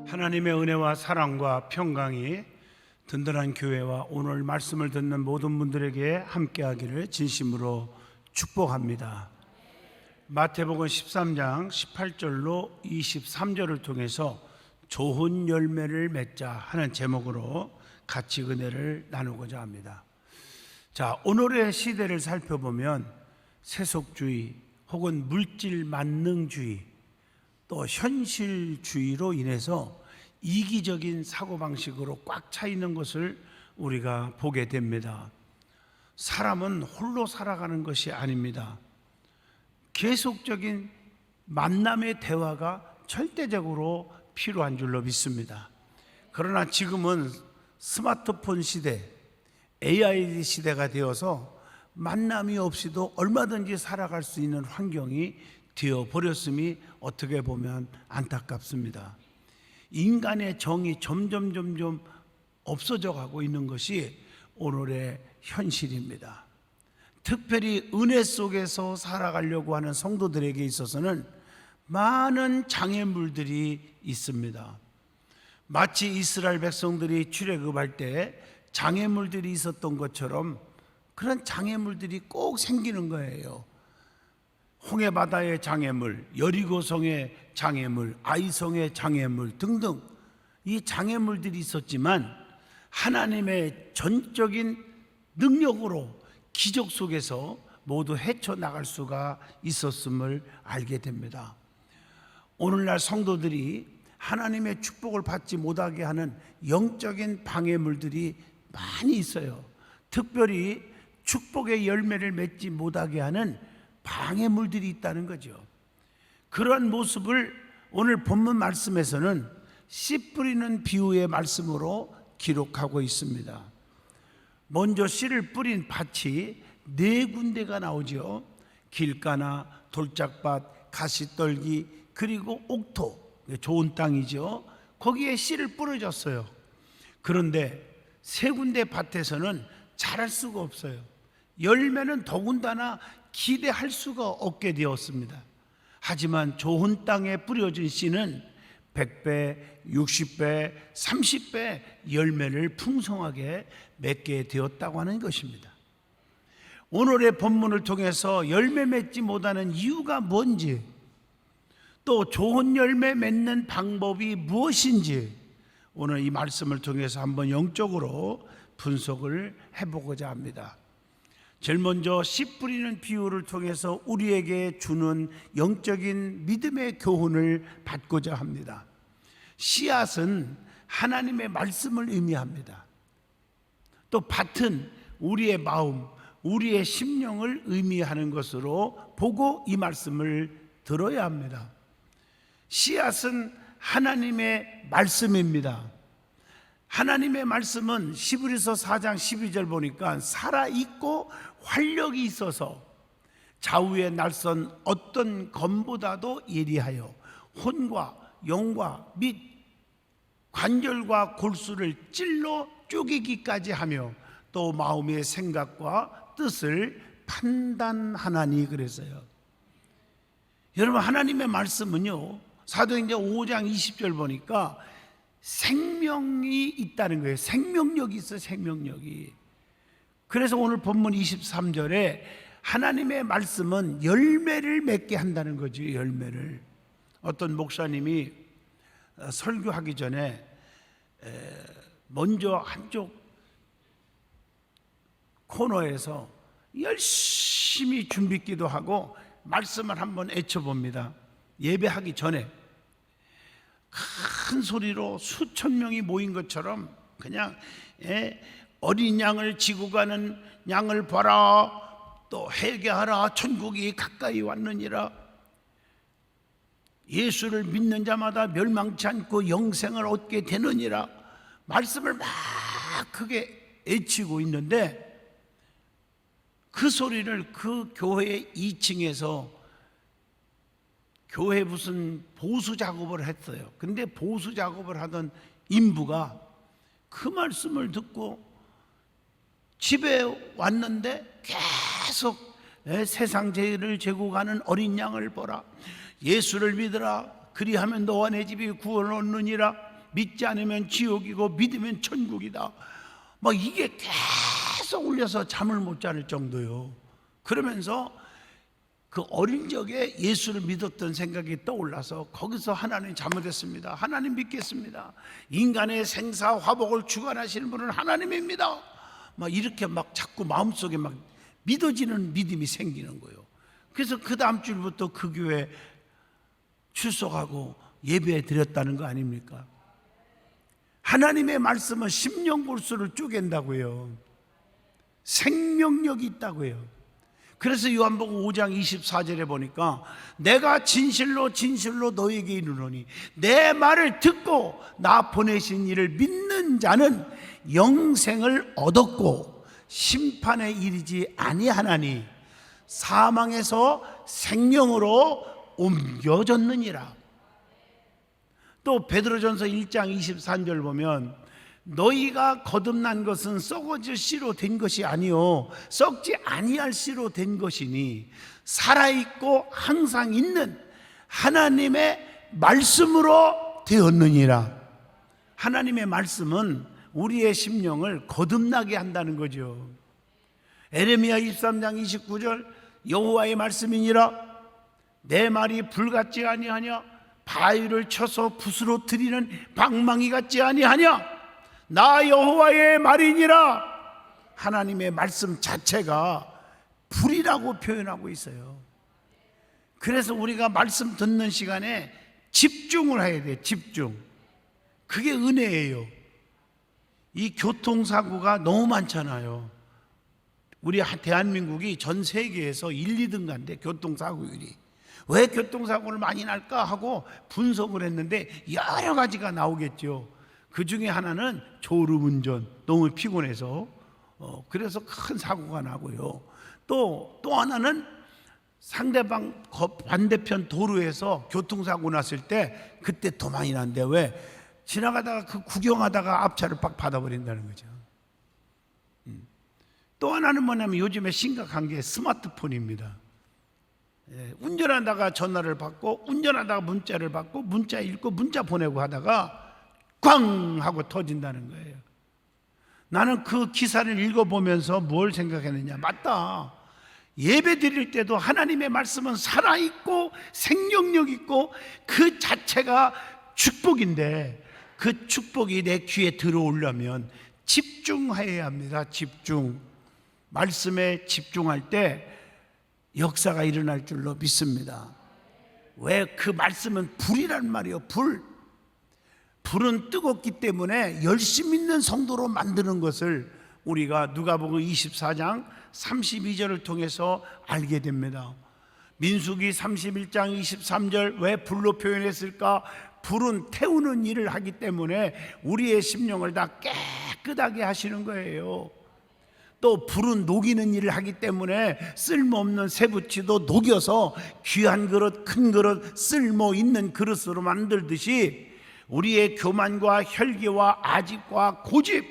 하나님의 은혜와 사랑과 평강이 든든한 교회와 오늘 말씀을 듣는 모든 분들에게 함께하기를 진심으로 축복합니다. 마태복음 13장 18절로 23절을 통해서 좋은 열매를 맺자 하는 제목으로 같이 은혜를 나누고자 합니다. 자, 오늘의 시대를 살펴보면 세속주의 혹은 물질 만능주의 또 현실주의로 인해서 이기적인 사고방식으로 꽉 차 있는 것을 우리가 보게 됩니다. 사람은 홀로 살아가는 것이 아닙니다. 계속적인 만남의 대화가 절대적으로 필요한 줄로 믿습니다. 그러나 지금은 스마트폰 시대, AI 시대가 되어서 만남이 없이도 얼마든지 살아갈 수 있는 환경이 되어버렸음이 어떻게 보면 안타깝습니다. 인간의 정이 점점 없어져 가고 있는 것이 오늘의 현실입니다. 특별히 은혜 속에서 살아가려고 하는 성도들에게 있어서는 많은 장애물들이 있습니다. 마치 이스라엘 백성들이 출애굽할 때 장애물들이 있었던 것처럼 그런 장애물들이 꼭 생기는 거예요. 홍해바다의 장애물, 여리고성의 장애물, 아이성의 장애물 등등 이 장애물들이 있었지만 하나님의 전적인 능력으로 기적 속에서 모두 헤쳐나갈 수가 있었음을 알게 됩니다. 오늘날 성도들이 하나님의 축복을 받지 못하게 하는 영적인 방해물들이 많이 있어요. 특별히 축복의 열매를 맺지 못하게 하는 방해물들이 있다는 거죠. 그런 모습을 오늘 본문 말씀에서는 씨 뿌리는 비유의 말씀으로 기록하고 있습니다. 먼저 씨를 뿌린 밭이 4군데가 나오죠. 길가나 돌짝밭, 가시떨기, 그리고 옥토, 좋은 땅이죠. 거기에 씨를 뿌려줬어요. 그런데 3군데 밭에서는 자랄 수가 없어요. 열매는 더군다나 기대할 수가 없게 되었습니다. 하지만 좋은 땅에 뿌려진 씨는 100배, 60배, 30배 열매를 풍성하게 맺게 되었다고 하는 것입니다. 오늘의 본문을 통해서 열매 맺지 못하는 이유가 뭔지, 또 좋은 열매 맺는 방법이 무엇인지 오늘 이 말씀을 통해서 한번 영적으로 분석을 해보고자 합니다. 제일 먼저 씨 뿌리는 비유를 통해서 우리에게 주는 영적인 믿음의 교훈을 받고자 합니다. 씨앗은 하나님의 말씀을 의미합니다. 또 밭은 우리의 마음, 우리의 심령을 의미하는 것으로 보고 이 말씀을 들어야 합니다. 씨앗은 하나님의 말씀입니다. 하나님의 말씀은 히브리서 4장 12절 보니까 살아있고 활력이 있어서 좌우의 날선 어떤 검보다도 예리하여 혼과 영과 및 관절과 골수를 찔러 쪼개기까지 하며 또 마음의 생각과 뜻을 판단하나니 그랬어요. 여러분, 하나님의 말씀은요, 사도행전 5장 20절 보니까 생명이 있다는 거예요. 생명력이 있어요. 생명력이. 그래서 오늘 본문 23절에 하나님의 말씀은 열매를 맺게 한다는 거죠. 열매를. 어떤 목사님이 설교하기 전에 먼저 한쪽 코너에서 열심히 준비기도 하고 말씀을 한번 애쳐봅니다. 예배하기 전에 큰 소리로 수천 명이 모인 것처럼 그냥 어린 양을 지고 가는 양을 봐라, 또 회개하라, 천국이 가까이 왔느니라, 예수를 믿는 자마다 멸망치 않고 영생을 얻게 되느니라 말씀을 막 크게 외치고 있는데 그 소리를 그 교회 2층에서 교회 무슨 보수 작업을 했어요. 근데 보수 작업을 하던 인부가 그 말씀을 듣고 집에 왔는데 계속 세상 죄를 제고 가는 어린 양을 보라. 예수를 믿으라. 그리하면 너와 내 집이 구원을 얻느니라. 믿지 않으면 지옥이고 믿으면 천국이다. 막 이게 계속 울려서 잠을 못 자는 정도요. 그러면서 그 어린 적에 예수를 믿었던 생각이 떠올라서 거기서 하나님 잘못했습니다. 하나님 믿겠습니다. 인간의 생사 화복을 주관하시는 분은 하나님입니다. 막 이렇게 막 자꾸 마음속에 막 믿어지는 믿음이 생기는 거예요. 그래서 그 다음 주부터 그 교회 출석하고 예배 드렸다는 거 아닙니까? 하나님의 말씀은 심령골수를 쪼갠다고요. 생명력이 있다고요. 그래서 요한복음 5장 24절에 보니까 내가 진실로 진실로 너에게 이르노니 내 말을 듣고 나 보내신 이를 믿는 자는 영생을 얻었고 심판에 이르지 아니하나니 사망에서 생명으로 옮겨졌느니라. 또 베드로전서 1장 23절 보면 너희가 거듭난 것은 썩어질 씨로 된 것이 아니요 썩지 아니할 씨로 된 것이니 살아있고 항상 있는 하나님의 말씀으로 되었느니라. 하나님의 말씀은 우리의 심령을 거듭나게 한다는 거죠. 에레미야 23장 29절 여호와의 말씀이니라 내 말이 불같지 아니하냐 바위를 쳐서 붓으로 들이는 방망이 같지 아니하냐 나 여호와의 말이니라. 하나님의 말씀 자체가 불이라고 표현하고 있어요. 그래서 우리가 말씀 듣는 시간에 집중을 해야 돼요. 집중. 그게 은혜예요. 이 교통사고가 너무 많잖아요. 우리 대한민국이 전 세계에서 1, 2등 간대 교통사고율이. 왜 교통사고를 많이 날까 하고 분석을 했는데 여러 가지가 나오겠죠. 그 중에 하나는 졸음운전, 너무 피곤해서 그래서 큰 사고가 나고요. 또 하나는 상대방 반대편 도로에서 교통사고 났을 때 그때 더 많이 난대. 왜? 지나가다가 그 구경하다가 앞차를 빡 받아버린다는 거죠. 또 하나는 뭐냐면 요즘에 심각한 게 스마트폰입니다. 운전하다가 전화를 받고 운전하다가 문자를 받고 문자 읽고 문자 보내고 하다가 꽝 하고 터진다는 거예요. 나는 그 기사를 읽어보면서 뭘 생각했느냐. 맞다. 예배 드릴 때도 하나님의 말씀은 살아있고 생명력 있고 그 자체가 축복인데 그 축복이 내 귀에 들어오려면 집중해야 합니다. 집중. 말씀에 집중할 때 역사가 일어날 줄로 믿습니다. 왜? 그 말씀은 불이란 말이에요. 불은 뜨겁기 때문에 열심 있는 성도로 만드는 것을 우리가 누가복음 24장 32절을 통해서 알게 됩니다. 민수기 31장 23절 왜 불로 표현했을까? 불은 태우는 일을 하기 때문에 우리의 심령을 다 깨끗하게 하시는 거예요. 또 불은 녹이는 일을 하기 때문에 쓸모없는 쇠붙이도 녹여서 귀한 그릇, 큰 그릇, 쓸모 있는 그릇으로 만들듯이 우리의 교만과 혈기와 아집과 고집,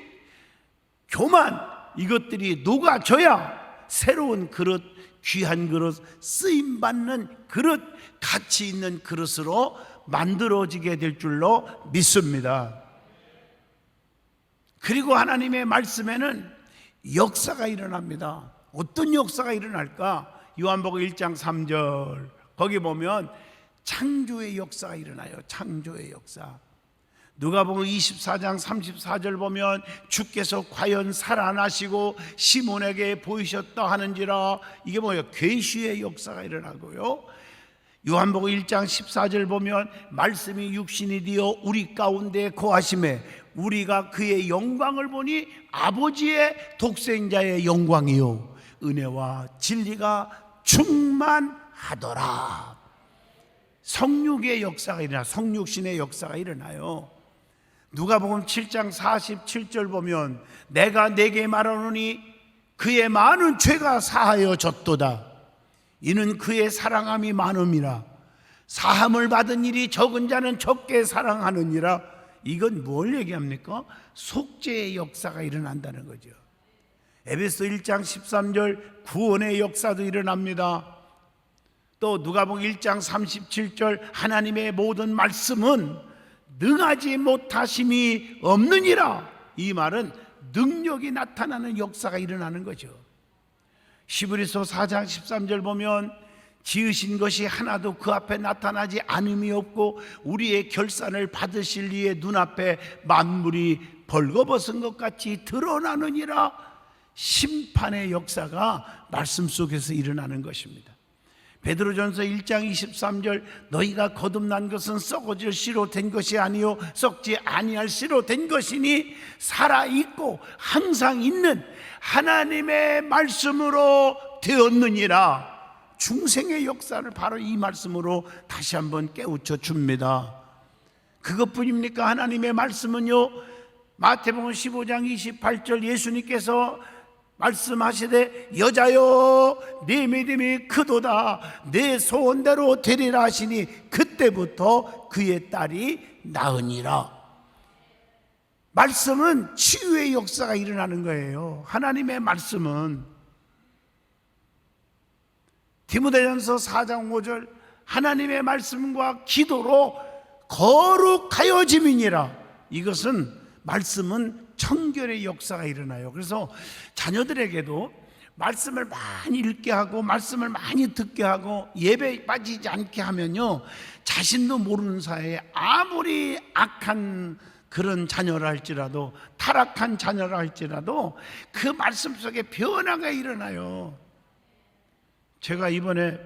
교만 이것들이 녹아져야 새로운 그릇, 귀한 그릇, 쓰임받는 그릇, 가치 있는 그릇으로 만들어지게 될 줄로 믿습니다. 그리고 하나님의 말씀에는 역사가 일어납니다. 어떤 역사가 일어날까? 요한복음 1장 3절 거기 보면 창조의 역사가 일어나요. 창조의 역사. 누가복음 24장 34절 보면 주께서 과연 살아나시고 시몬에게 보이셨다 하는지라. 이게 뭐예요? 계시의 역사가 일어나고요. 요한복음 1장 14절 보면 말씀이 육신이 되어 우리 가운데 거하심에 우리가 그의 영광을 보니 아버지의 독생자의 영광이요 은혜와 진리가 충만하더라. 성육의 역사가 일어나, 성육신의 역사가 일어나요. 누가복음 7장 47절 보면 내가 내게 말하노니 그의 많은 죄가 사하여졌도다. 이는 그의 사랑함이 많음이라. 사함을 받은 일이 적은 자는 적게 사랑하느니라. 이건 뭘 얘기합니까? 속죄의 역사가 일어난다는 거죠. 에베소 1장 13절 구원의 역사도 일어납니다. 또 누가복음 1장 37절 하나님의 모든 말씀은 능하지 못하심이 없느니라. 이 말은 능력이 나타나는 역사가 일어나는 거죠. 히브리서 4장 13절 보면 지으신 것이 하나도 그 앞에 나타나지 않음이 없고 우리의 결산을 받으실 이의 눈앞에 만물이 벌거벗은 것 같이 드러나느니라. 심판의 역사가 말씀 속에서 일어나는 것입니다. 베드로전서 1장 23절 너희가 거듭난 것은 썩어질 씨로 된 것이 아니요 썩지 아니할 씨로 된 것이니 살아있고 항상 있는 하나님의 말씀으로 되었느니라. 중생의 역사를 바로 이 말씀으로 다시 한번 깨우쳐 줍니다. 그것뿐입니까? 하나님의 말씀은요, 마태복음 15장 28절 예수님께서 말씀하시되 여자여 네 믿음이 크도다 내 소원대로 되리라 하시니 그때부터 그의 딸이 나으니라. 말씀은 치유의 역사가 일어나는 거예요. 하나님의 말씀은 디모데전서 4장 5절 하나님의 말씀과 기도로 거룩하여짐이니라. 이것은 말씀은 청결의 역사가 일어나요. 그래서 자녀들에게도 말씀을 많이 읽게 하고 말씀을 많이 듣게 하고 예배에 빠지지 않게 하면요, 자신도 모르는 사이에 아무리 악한 그런 자녀라 할지라도 타락한 자녀라 할지라도 그 말씀 속에 변화가 일어나요. 제가 이번에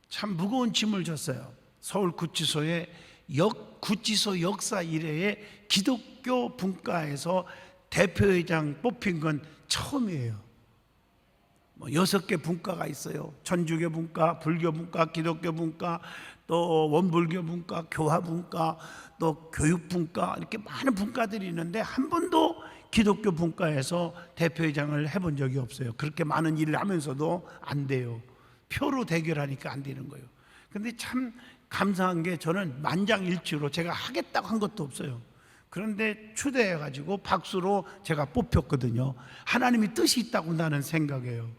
참 무거운 짐을 졌어요. 서울구치소에 구치소 역사 이래에 기독교 분과에서 대표회장 뽑힌 건 처음이에요. 6개 분과가 있어요. 천주교 분과, 불교 분과, 기독교 분과, 또 원불교 분과, 교화 분과, 또 교육 분과, 이렇게 많은 분과들이 있는데 한 번도 기독교 분과에서 대표회장을 해본 적이 없어요. 그렇게 많은 일을 하면서도 안 돼요. 표로 대결하니까 안 되는 거예요. 근데 참 감사한 게 저는 만장일치로 제가 하겠다고 한 것도 없어요. 그런데 초대해가지고 박수로 제가 뽑혔거든요. 하나님이 뜻이 있다고 나는 생각해요.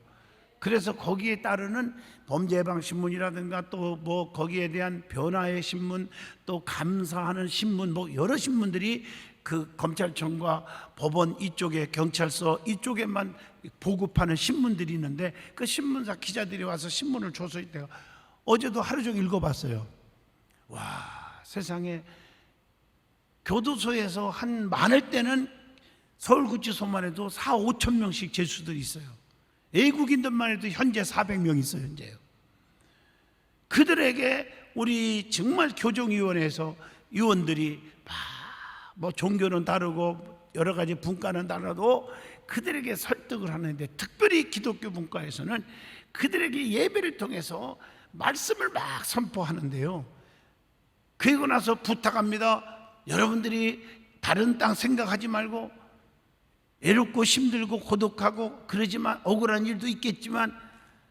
그래서 거기에 따르는 범죄예방신문이라든가 또 뭐 거기에 대한 변화의 신문, 또 감사하는 신문, 뭐 여러 신문들이 그 검찰청과 법원 이쪽에 경찰서 이쪽에만 보급하는 신문들이 있는데 그 신문사 기자들이 와서 신문을 줘서 내가 어제도 하루 종일 읽어봤어요. 와, 세상에 교도소에서 한 많을 때는 서울구치소만 해도 4, 5천 명씩 죄수들이 있어요. 외국인들만 해도 현재 400명 있어요. 현재요. 그들에게 우리 정말 교정위원회에서 위원들이 뭐 종교는 다르고 여러 가지 분과는 다르도 그들에게 설득을 하는데, 특별히 기독교 분과에서는 그들에게 예배를 통해서 말씀을 막 선포하는데요, 그리고 나서 부탁합니다. 여러분들이 다른 땅 생각하지 말고, 외롭고 힘들고 고독하고 그러지만 억울한 일도 있겠지만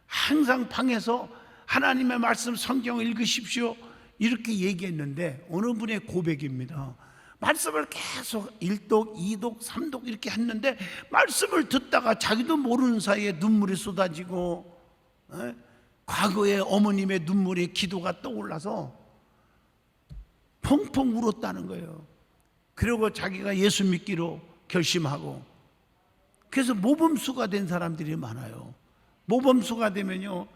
항상 방에서 하나님의 말씀 성경을 읽으십시오, 이렇게 얘기했는데 어느 분의 고백입니다. 말씀을 계속 1독, 2독, 3독 이렇게 했는데 말씀을 듣다가 자기도 모르는 사이에 눈물이 쏟아지고 과거의 어머님의 눈물이 기도가 떠올라서 펑펑 울었다는 거예요. 그리고 자기가 예수 믿기로 결심하고, 그래서 모범수가 된 사람들이 많아요. 모범수가 되면요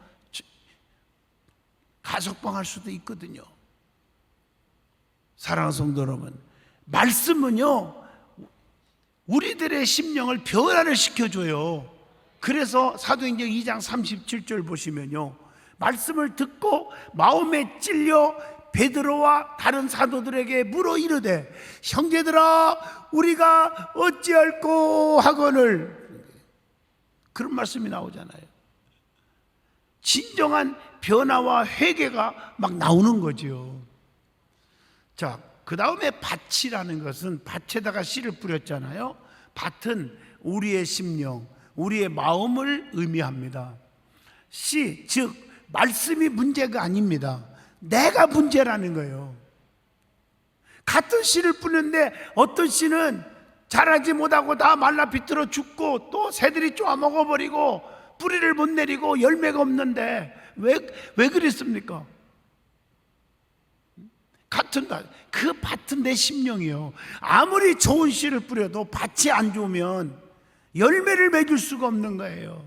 가석방 할 수도 있거든요. 사랑하는 성도 여러분, 말씀은요 우리들의 심령을 변화를 시켜줘요. 그래서 사도행전 2장 37절 보시면요, 말씀을 듣고 마음에 찔려 베드로와 다른 사도들에게 물어 이르되 형제들아 우리가 어찌할꼬 하거늘, 그런 말씀이 나오잖아요. 진정한 변화와 회개가 막 나오는 거죠. 자, 그 다음에 밭이라는 것은, 밭에다가 씨를 뿌렸잖아요. 밭은 우리의 심령, 우리의 마음을 의미합니다. 씨, 즉 말씀이 문제가 아닙니다. 내가 문제라는 거예요. 같은 씨를 뿌렸는데 어떤 씨는 자라지 못하고 다 말라 비틀어 죽고 또 새들이 쪼아 먹어버리고 뿌리를 못 내리고 열매가 없는데 왜 그랬습니까? 같은 그 밭은 내 심령이요. 아무리 좋은 씨를 뿌려도 밭이 안 좋으면 열매를 맺을 수가 없는 거예요.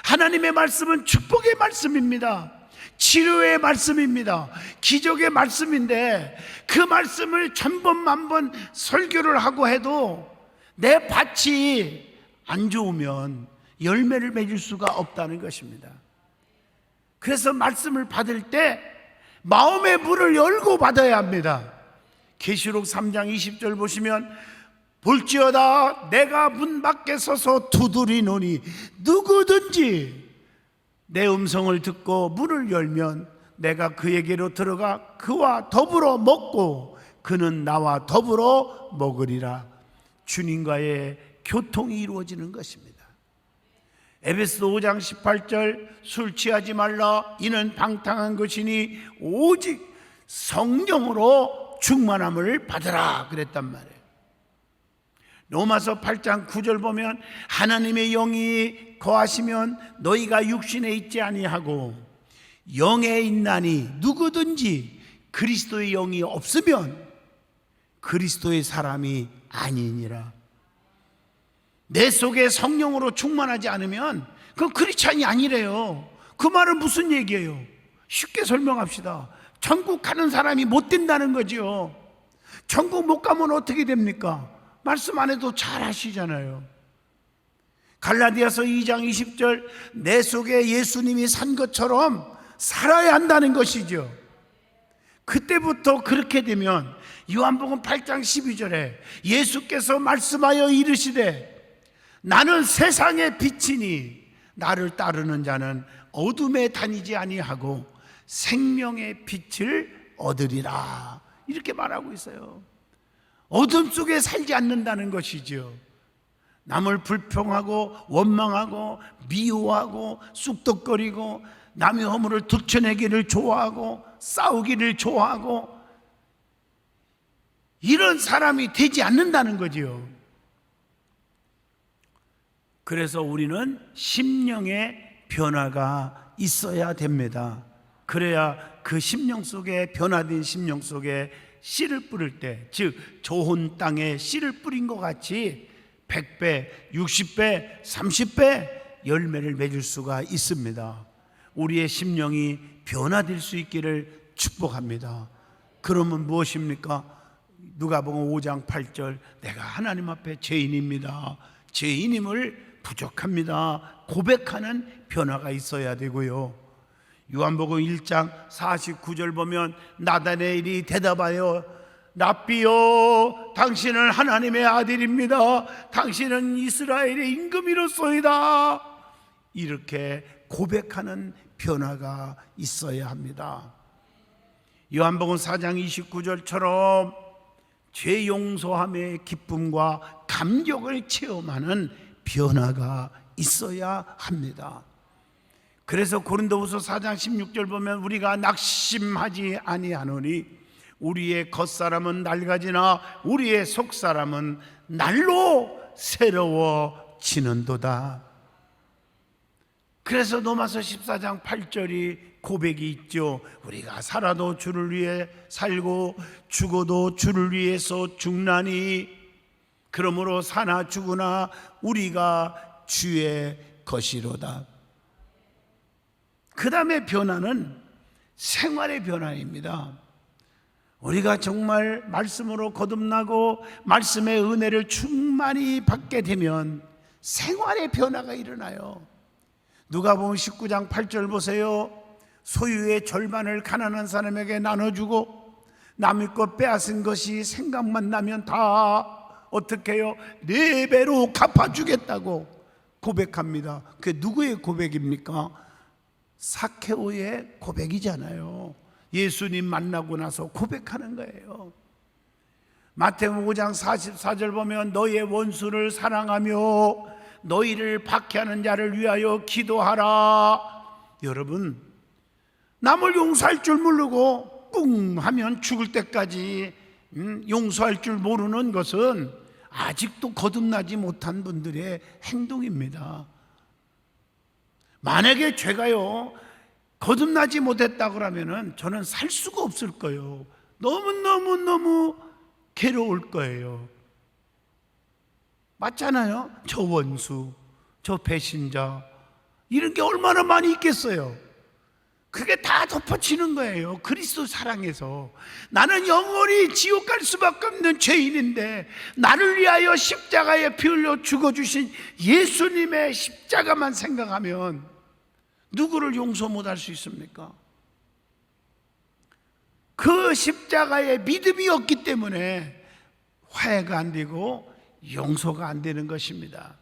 하나님의 말씀은 축복의 말씀입니다. 치료의 말씀입니다. 기적의 말씀인데 그 말씀을 천번 만번 설교를 하고 해도 내 밭이 안 좋으면 열매를 맺을 수가 없다는 것입니다. 그래서 말씀을 받을 때 마음의 문을 열고 받아야 합니다. 계시록 3장 20절 보시면 볼지어다 내가 문 밖에 서서 두드리노니 누구든지 내 음성을 듣고 문을 열면 내가 그에게로 들어가 그와 더불어 먹고 그는 나와 더불어 먹으리라. 주님과의 교통이 이루어지는 것입니다. 에베소서 5장 18절 술 취하지 말라 이는 방탕한 것이니 오직 성령으로 충만함을 받으라 그랬단 말이에요. 로마서 8장 9절 보면 하나님의 영이 거하시면 너희가 육신에 있지 아니하고 영에 있나니 누구든지 그리스도의 영이 없으면 그리스도의 사람이 아니니라. 내 속에 성령으로 충만하지 않으면 그건 크리스찬이 아니래요. 그 말은 무슨 얘기예요? 쉽게 설명합시다. 천국 가는 사람이 못 된다는 거죠. 천국 못 가면 어떻게 됩니까? 말씀 안 해도 잘 아시잖아요. 갈라디아서 2장 20절 내 속에 예수님이 산 것처럼 살아야 한다는 것이죠. 그때부터 그렇게 되면 요한복음 8장 12절에 예수께서 말씀하여 이르시되 나는 세상의 빛이니 나를 따르는 자는 어둠에 다니지 아니하고 생명의 빛을 얻으리라 이렇게 말하고 있어요. 어둠 속에 살지 않는다는 것이죠. 남을 불평하고 원망하고 미워하고 쑥덕거리고 남의 허물을 들춰내기를 좋아하고 싸우기를 좋아하고 이런 사람이 되지 않는다는 거지요. 그래서 우리는 심령의 변화가 있어야 됩니다. 그래야 그 심령 속에 변화된 심령 속에 씨를 뿌릴 때, 즉 좋은 땅에 씨를 뿌린 것 같이 100배, 60배, 30배 열매를 맺을 수가 있습니다. 우리의 심령이 변화될 수 있기를 축복합니다. 그러면 무엇입니까? 누가복음 5장 8절 내가 하나님 앞에 죄인입니다. 죄인임을 부족합니다. 고백하는 변화가 있어야 되고요. 요한복음 1장 49절 보면 나다나엘이 대답하여 랍비요 당신은 하나님의 아들입니다. 당신은 이스라엘의 임금이로소이다. 이렇게 고백하는 변화가 있어야 합니다. 요한복음 4장 29절처럼 죄 용서함의 기쁨과 감격을 체험하는 변화가 있어야 합니다. 그래서 고린도후서 4장 16절 보면 우리가 낙심하지 아니하노니 우리의 겉사람은 낡아지나 우리의 속사람은 날로 새로워지는도다. 그래서 로마서 14장 8절이 고백이 있죠. 우리가 살아도 주를 위해 살고 죽어도 주를 위해서 죽나니 그러므로 사나 죽으나 우리가 주의 것이로다. 그 다음에 변화는 생활의 변화입니다. 우리가 정말 말씀으로 거듭나고 말씀의 은혜를 충만히 받게 되면 생활의 변화가 일어나요. 누가복음 19장 8절 보세요. 소유의 절반을 가난한 사람에게 나눠주고 남의 것 빼앗은 것이 생각만 나면 다 어떻게 해요? 4배로 갚아주겠다고 고백합니다. 그게 누구의 고백입니까? 사케오의 고백이잖아요. 예수님 만나고 나서 고백하는 거예요. 마태복음 5장 44절 보면 너희의 원수를 사랑하며 너희를 박해하는 자를 위하여 기도하라. 여러분, 남을 용서할 줄 모르고 뿡 하면 죽을 때까지 용서할 줄 모르는 것은 아직도 거듭나지 못한 분들의 행동입니다. 만약에 죄가요 거듭나지 못했다 그러면은 저는 살 수가 없을 거예요. 너무 괴로울 거예요. 맞잖아요. 저 원수, 저 배신자, 이런 게 얼마나 많이 있겠어요. 그게 다 덮어치는 거예요. 그리스도 사랑해서 나는 영원히 지옥 갈 수밖에 없는 죄인인데 나를 위하여 십자가에 피 흘려 죽어주신 예수님의 십자가만 생각하면 누구를 용서 못할 수 있습니까? 그 십자가에 믿음이 없기 때문에 화해가 안 되고 용서가 안 되는 것입니다.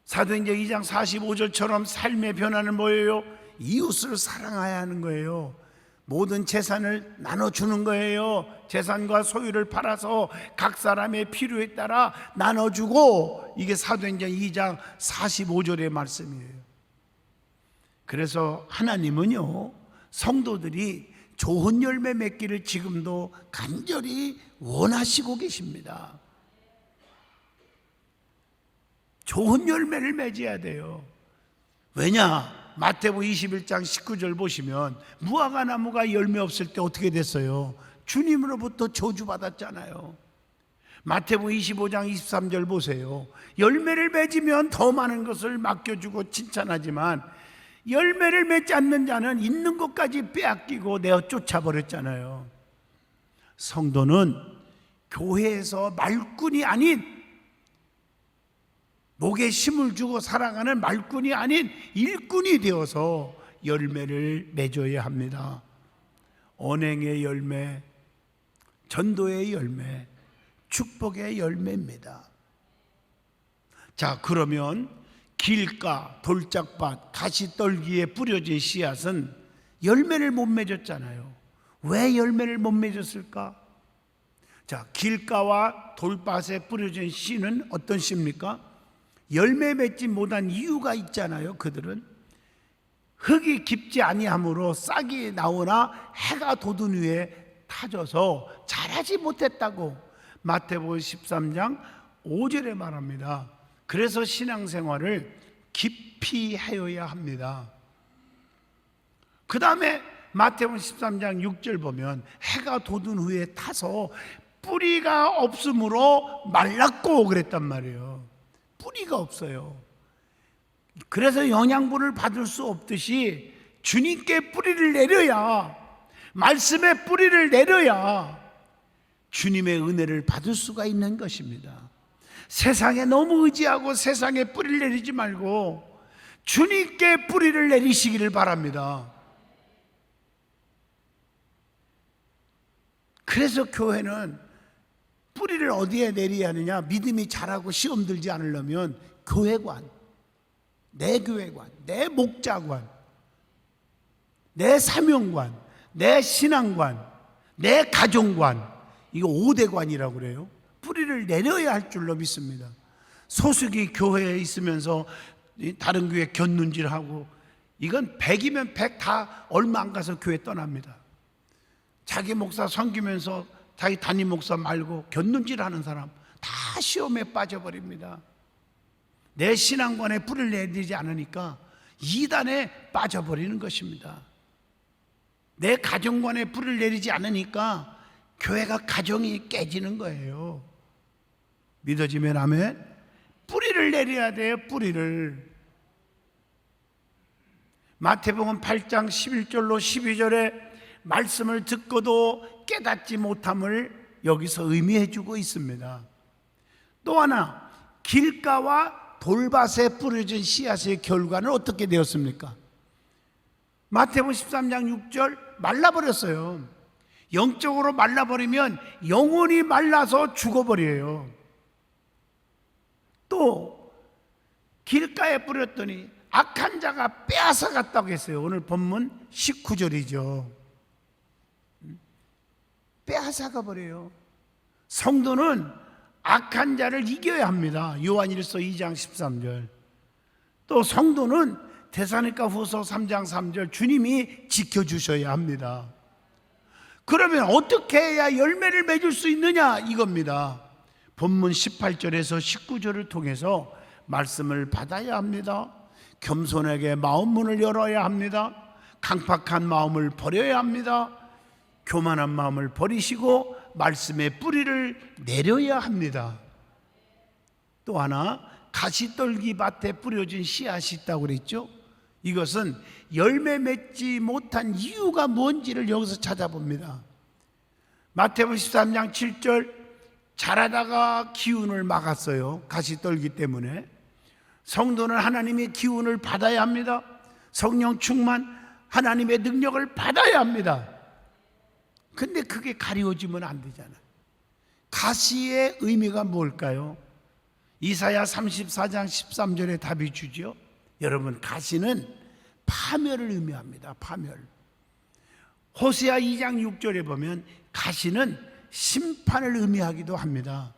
사도행전 2장 45절처럼 삶의 변화는 뭐예요? 이웃을 사랑해야 하는 거예요. 모든 재산을 나눠주는 거예요. 재산과 소유를 팔아서 각 사람의 필요에 따라 나눠주고, 이게 사도행전 2장 45절의 말씀이에요. 그래서 하나님은요 성도들이 좋은 열매 맺기를 지금도 간절히 원하시고 계십니다. 좋은 열매를 맺어야 돼요. 왜냐? 마태복음 21장 19절 보시면 무화과 나무가 열매 없을 때 어떻게 됐어요? 주님으로부터 저주받았잖아요. 마태복음 25장 23절 보세요. 열매를 맺으면 더 많은 것을 맡겨주고 칭찬하지만 열매를 맺지 않는 자는 있는 것까지 빼앗기고 내어 쫓아버렸잖아요. 성도는 교회에서 말꾼이 아닌, 목에 힘을 주고 살아가는 말꾼이 아닌 일꾼이 되어서 열매를 맺어야 합니다. 언행의 열매, 전도의 열매, 축복의 열매입니다. 자, 그러면 길가, 돌짝밭, 가시떨기에 뿌려진 씨앗은 열매를 못 맺었잖아요. 왜 열매를 못 맺었을까? 자, 길가와 돌밭에 뿌려진 씨는 어떤 씨입니까? 열매 맺지 못한 이유가 있잖아요. 그들은 흙이 깊지 아니하므로 싹이 나오나 해가 돋은 후에 타져서 자라지 못했다고 마태복음 13장 5절에 말합니다. 그래서 신앙생활을 깊이 하여야 합니다. 그 다음에 마태복음 13장 6절 보면 해가 돋은 후에 타서 뿌리가 없으므로 말랐고 그랬단 말이에요. 뿌리가 없어요. 그래서 영양분을 받을 수 없듯이 주님께 뿌리를 내려야, 말씀에 뿌리를 내려야 주님의 은혜를 받을 수가 있는 것입니다. 세상에 너무 의지하고 세상에 뿌리를 내리지 말고 주님께 뿌리를 내리시기를 바랍니다. 그래서 교회는 뿌리를 어디에 내려야 하느냐? 믿음이 자라고 시험 들지 않으려면 교회관, 내 교회관, 내 목자관, 내 사명관, 내 신앙관, 내 가정관, 이거 5대관이라고 그래요. 뿌리를 내려야 할 줄로 믿습니다. 소수기 교회에 있으면서 다른 교회 곁눈질하고, 이건 100이면 100 다 얼마 안 가서 교회 떠납니다. 자기 목사 섬기면서 자기 담임 목사 말고 곁눈질하는 사람 다 시험에 빠져버립니다. 내 신앙관에 뿌리를 내리지 않으니까 이단에 빠져버리는 것입니다. 내 가정관에 뿌리를 내리지 않으니까 교회가 가정이 깨지는 거예요. 믿어지면 아멘. 뿌리를 내려야 돼요. 뿌리를. 마태복음 8장 11절로 12절에 말씀을 듣고도 깨닫지 못함을 여기서 의미해 주고 있습니다. 또 하나, 길가와 돌밭에 뿌려진 씨앗의 결과는 어떻게 되었습니까? 마태복음 13장 6절 말라버렸어요. 영적으로 말라버리면 영혼이 말라서 죽어버려요. 또 길가에 뿌렸더니 악한 자가 빼앗아 갔다고 했어요. 오늘 본문 19절이죠. 빼앗아가 버려요. 성도는 악한 자를 이겨야 합니다. 요한일서 2장 13절. 또 성도는 데살로니가 후서 3장 3절 주님이 지켜주셔야 합니다. 그러면 어떻게 해야 열매를 맺을 수 있느냐 이겁니다. 본문 18절에서 19절을 통해서 말씀을 받아야 합니다. 겸손하게 마음문을 열어야 합니다. 강팍한 마음을 버려야 합니다. 교만한 마음을 버리시고 말씀의 뿌리를 내려야 합니다. 또 하나, 가시떨기 밭에 뿌려진 씨앗이 있다고 그랬죠. 이것은 열매 맺지 못한 이유가 뭔지를 여기서 찾아봅니다. 마태복음 13장 7절, 자라다가 기운을 막았어요. 가시떨기 때문에. 성도는 하나님의 기운을 받아야 합니다. 성령 충만, 하나님의 능력을 받아야 합니다. 근데 그게 가려지면 안 되잖아요. 가시의 의미가 뭘까요? 이사야 34장 13절에 답이 주죠. 여러분, 가시는 파멸을 의미합니다. 파멸. 호세아 2장 6절에 보면 가시는 심판을 의미하기도 합니다.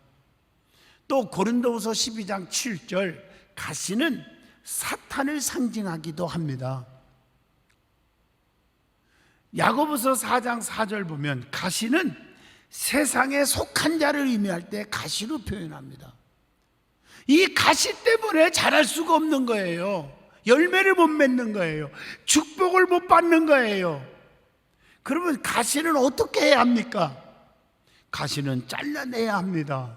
또 고린도후서 12장 7절, 가시는 사탄을 상징하기도 합니다. 야고보서 4장 4절 보면 가시는 세상에 속한 자를 의미할 때 가시로 표현합니다. 이 가시 때문에 자랄 수가 없는 거예요. 열매를 못 맺는 거예요. 축복을 못 받는 거예요. 그러면 가시는 어떻게 해야 합니까? 가시는 잘라내야 합니다.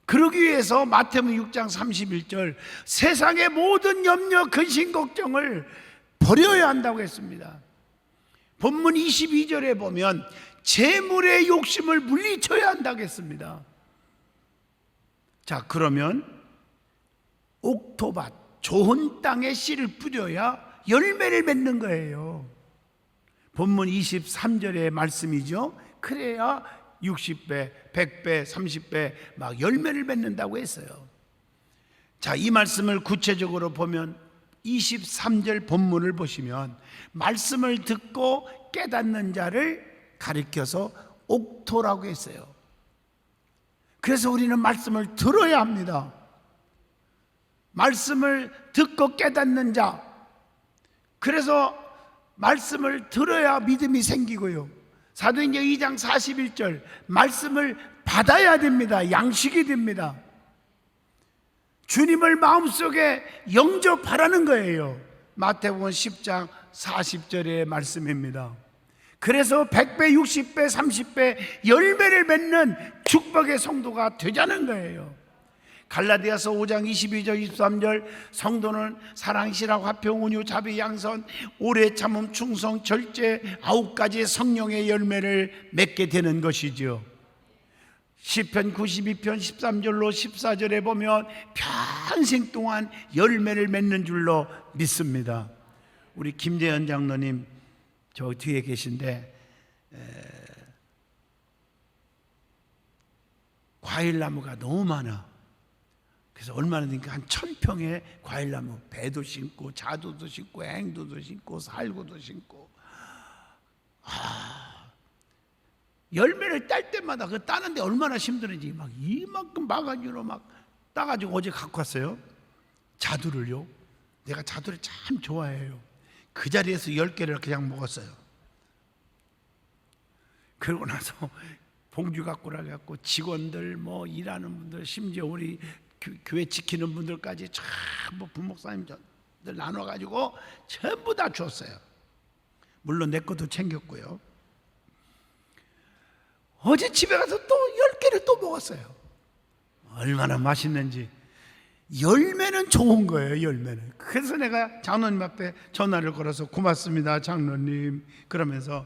그러기 위해서 마태복음 6장 31절, 세상의 모든 염려, 근심, 걱정을 버려야 한다고 했습니다. 본문 22절에 보면 재물의 욕심을 물리쳐야 한다고 했습니다. 자, 그러면 옥토밭, 좋은 땅에 씨를 뿌려야 열매를 맺는 거예요. 본문 23절의 말씀이죠. 그래야 60배, 100배, 30배 막 열매를 맺는다고 했어요. 자, 이 말씀을 구체적으로 보면 23절 본문을 보시면 말씀을 듣고 깨닫는 자를 가리켜서 옥토라고 했어요. 그래서 우리는 말씀을 들어야 합니다. 말씀을 듣고 깨닫는 자, 그래서 말씀을 들어야 믿음이 생기고요. 사도행전 2장 41절, 말씀을 받아야 됩니다. 양식이 됩니다. 주님을 마음속에 영접하라는 거예요. 마태복음 10장 40절의 말씀입니다. 그래서 100배, 60배, 30배 열매를 맺는 축복의 성도가 되자는 거예요. 갈라디아서 5장 22절 23절, 성도는 사랑, 실학, 화평, 온유, 자비, 양선, 오래 참음, 충성, 절제 9가지 성령의 열매를 맺게 되는 것이죠. 시편 92편 13절로 14절에 보면 평생 동안 열매를 맺는 줄로 믿습니다. 우리 김재현 장로님 저 뒤에 계신데 과일나무가 너무 많아. 그래서 얼마나 되니까 한 1000평의 과일나무, 배도 심고 자두도 심고 행두도 심고 살구도 심고, 열매를 딸 때마다 그 따는데 얼마나 힘들은지 막 이만큼 바가지로 막 따가지고 어제 갖고 왔어요. 자두를요. 내가 자두를 참 좋아해요. 그 자리에서 10개를 그냥 먹었어요. 그러고 나서 봉주 갖고 나가고 직원들, 뭐 일하는 분들, 심지어 우리 교회 지키는 분들까지 전부 부목사님들 나눠가지고 전부 다 줬어요. 물론 내 것도 챙겼고요. 어제 집에 가서 또 10개를 또 먹었어요. 얼마나 맛있는지. 열매는 좋은 거예요. 열매는. 그래서 내가 장로님 앞에 전화를 걸어서 고맙습니다 장로님 그러면서,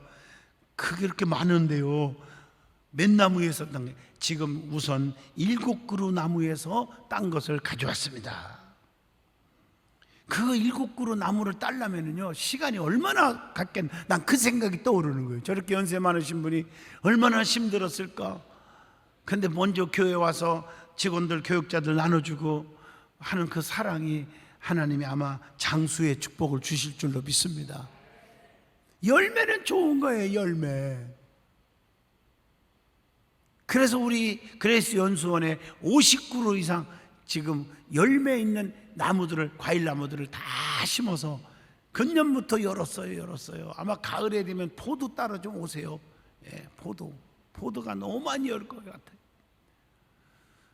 그게 그렇게 많은데요 몇 나무에서 딴 게, 지금 우선 7그루 나무에서 딴 것을 가져왔습니다. 그 7그루 나무를 따려면요 시간이 얼마나 갔겠나. 난 그 생각이 떠오르는 거예요. 저렇게 연세 많으신 분이 얼마나 힘들었을까. 근데 먼저 교회 와서 직원들, 교육자들 나눠주고 하는 그 사랑이 하나님이 아마 장수의 축복을 주실 줄로 믿습니다. 열매는 좋은 거예요. 열매. 그래서 우리 그레이스 연수원에 50그루 이상 지금 열매 있는 나무들을, 과일 나무들을 다 심어서 근년부터 열었어요. 아마 가을에 되면 포도 따러 좀 오세요. 예, 포도가 너무 많이 열 것 같아요.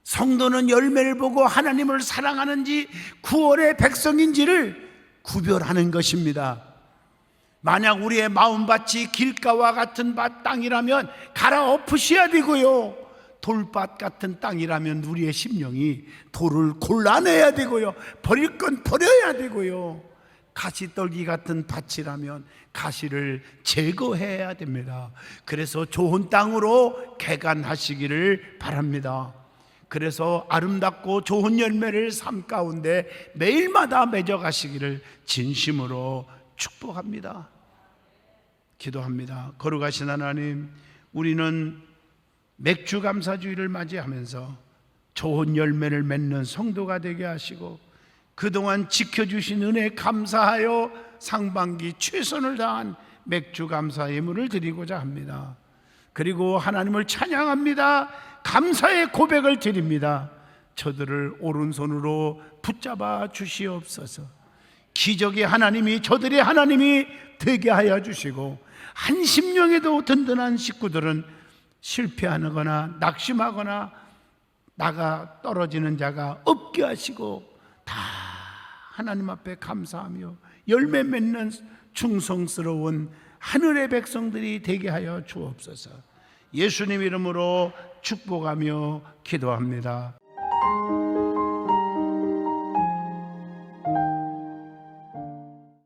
성도는 열매를 보고 하나님을 사랑하는지 9월의 백성인지를 구별하는 것입니다. 만약 우리의 마음밭이 길가와 같은 땅이라면 갈아엎으셔야 되고요, 돌밭 같은 땅이라면 우리의 심령이 돌을 골라내야 되고요, 버릴 건 버려야 되고요, 가시떨기 같은 밭이라면 가시를 제거해야 됩니다. 그래서 좋은 땅으로 개간하시기를 바랍니다. 그래서 아름답고 좋은 열매를 삶 가운데 매일마다 맺어가시기를 진심으로 축복합니다. 기도합니다. 거룩하신 하나님, 우리는 맥주 감사주의를 맞이하면서 좋은 열매를 맺는 성도가 되게 하시고 그동안 지켜주신 은혜 감사하여 상반기 최선을 다한 맥주 감사 예물을 드리고자 합니다. 그리고 하나님을 찬양합니다. 감사의 고백을 드립니다. 저들을 오른손으로 붙잡아 주시옵소서. 기적의 하나님이, 저들의 하나님이 되게 하여 주시고 한 심령에도 든든한 식구들은 실패하거나 낙심하거나 나가 떨어지는 자가 없게 하시고 다 하나님 앞에 감사하며 열매 맺는 충성스러운 하늘의 백성들이 되게 하여 주옵소서. 예수님 이름으로 축복하며 기도합니다.